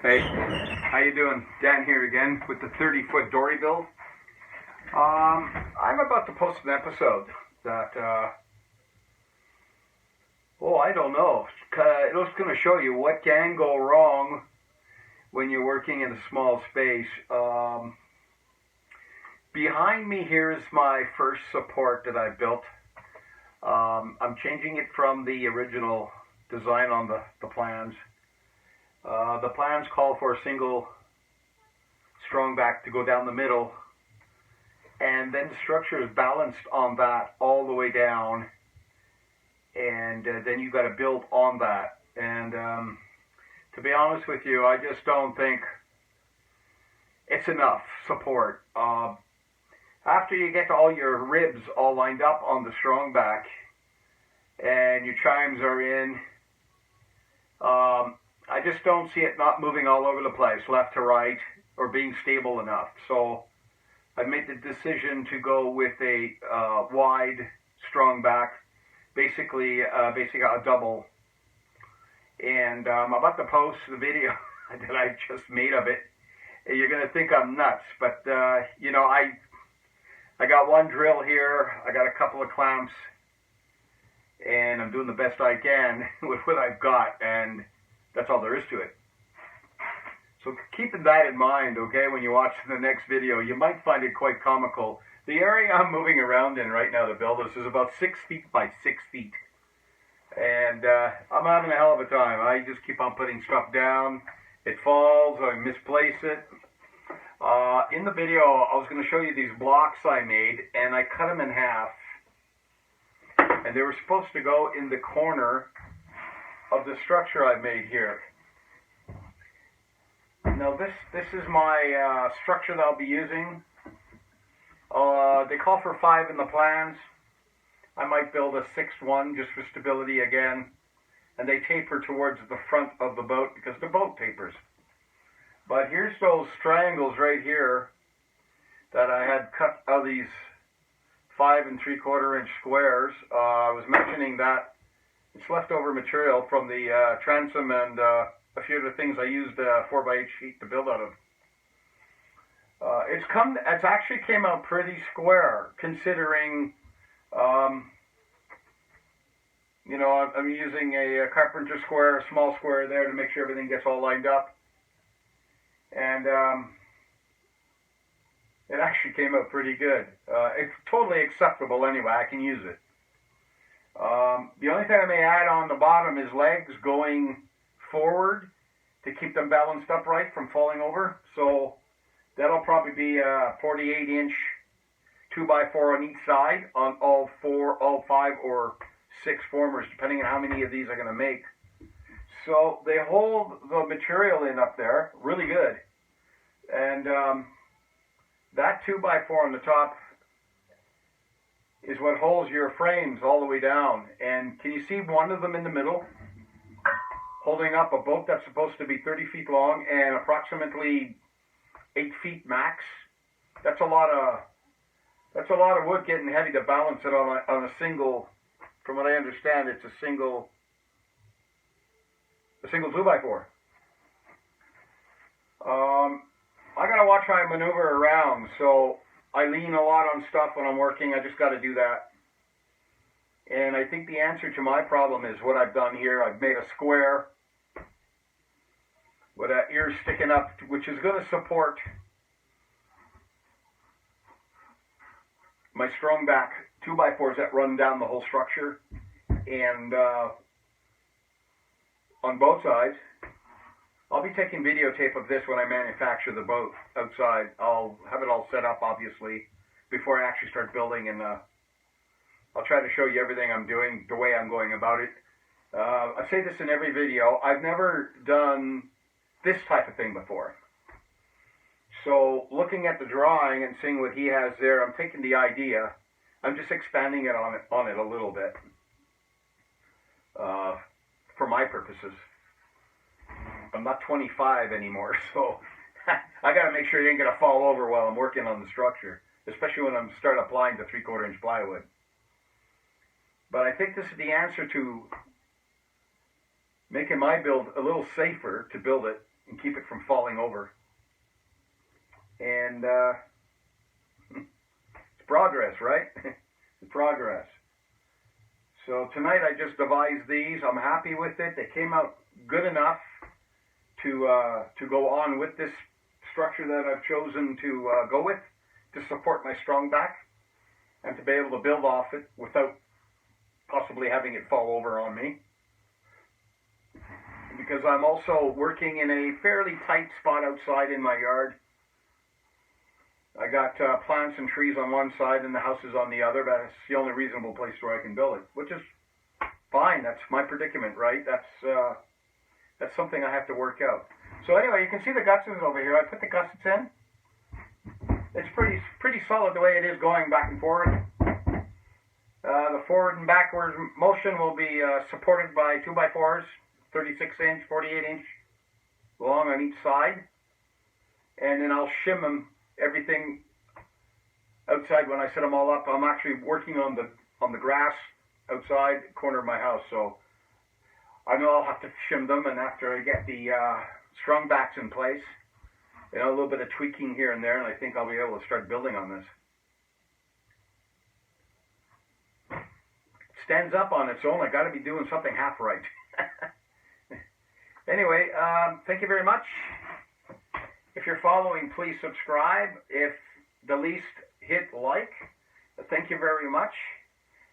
Hey, how you doing? Dan here again with the 30-foot Dory build. I'm about to post an episode that, I don't know. It's going to show you what can go wrong when you're working in a small space. Behind me here is my first support that I built. I'm changing it from the original design on the plans. The plans call for a single strong back to go down the middle, and then the structure is balanced on that all the way down, and then you got to build on that. And to be honest with you, I just don't think it's enough support. After you get all your ribs all lined up on the strong back and your chimes are in, I just don't see it not moving all over the place, left to right, or being stable enough. So I made the decision to go with a wide strong back, basically a double. And I'm about to post the video that I just made of it. You're going to think I'm nuts, but I got one drill here, I got a couple of clamps, and I'm doing the best I can with what I've got, and that's all there is to it. So keeping that in mind, okay, when you watch the next video, you might find it quite comical. The area I'm moving around in right now to build this is about 6 feet by 6 feet. And I'm having a hell of a time. I just keep on putting stuff down. It falls, I misplace it. In the video, I was going to show you these blocks I made, and I cut them in half. And they were supposed to go in the corner of the structure I made here. Now this is my structure that I'll be using. They call for 5 in the plans. I might build a 6th one just for stability again. And they taper towards the front of the boat because the boat tapers. But here's those triangles right here that I had cut out of these 5 3/4 inch squares. I was mentioning that it's leftover material from the transom and a few of the things I used 4x8 sheet to build out of. It's actually came out pretty square considering, I'm using a carpenter square, a small square there to make sure everything gets all lined up. And it actually came out pretty good. It's totally acceptable anyway. I can use it. The only thing I may add on the bottom is legs going forward to keep them balanced upright from falling over. So that'll probably be a 48-inch 2x4 on each side on all 5 or 6 formers, depending on how many of these I'm going to make. So they hold the material in up there really good. And that 2x4 on the top is what holds your frames all the way down. And can you see one of them in the middle holding up a boat that's supposed to be 30 feet long and approximately 8 feet max? That's a lot of wood getting heavy to balance it on a single. From what I understand, it's a single 2x4. I gotta watch how I maneuver around, so I lean a lot on stuff when I'm working. I just gotta do that. And I think the answer to my problem is what I've done here. I've made a square with that ear sticking up, which is going to support my strong back 2x4s that run down the whole structure. And on both sides, I'll be taking videotape of this when I manufacture the boat outside. I'll have it all set up, obviously, before I actually start building, and I'll try to show you everything I'm doing, the way I'm going about it. I say this in every video. I've never done this type of thing before. So looking at the drawing and seeing what he has there, I'm taking the idea, I'm just expanding it on it a little bit for my purposes. I'm not 25 anymore, so I got to make sure it ain't going to fall over while I'm working on the structure, especially when I'm start applying the 3/4 inch plywood. But I think this is the answer to making my build a little safer to build it and keep it from falling over. And it's progress, right? It's progress. So tonight I just devised these. I'm happy with it. They came out good enough to go on with this structure that I've chosen to go with to support my strong back and to be able to build off it without possibly having it fall over on me. Because I'm also working in a fairly tight spot outside in my yard. I got plants and trees on one side and the house is on the other, but it's the only reasonable place where I can build it, which is fine. That's my predicament, right? That's something I have to work out. So anyway, you can see the gussets over here. I put the gussets in. It's pretty solid the way it is going back and forward. The forward and backwards motion will be supported by 2x4s, 36-inch, 48-inch long on each side. And then I'll shim them, everything outside when I set them all up. I'm actually working on the grass outside corner of my house, so I know I'll have to shim them, and after I get the strung backs in place, you know, a little bit of tweaking here and there, and I think I'll be able to start building on this. It stands up on its own. I got to be doing something half right. Anyway, thank you very much. If you're following, please subscribe. If the least, hit like. Thank you very much.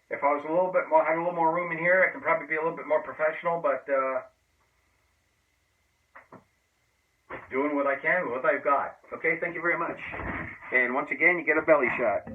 If I was a little bit more, had a little more room in here, I can probably be a little bit more professional, but doing what I can with what I've got. Okay, thank you very much. And once again, you get a belly shot.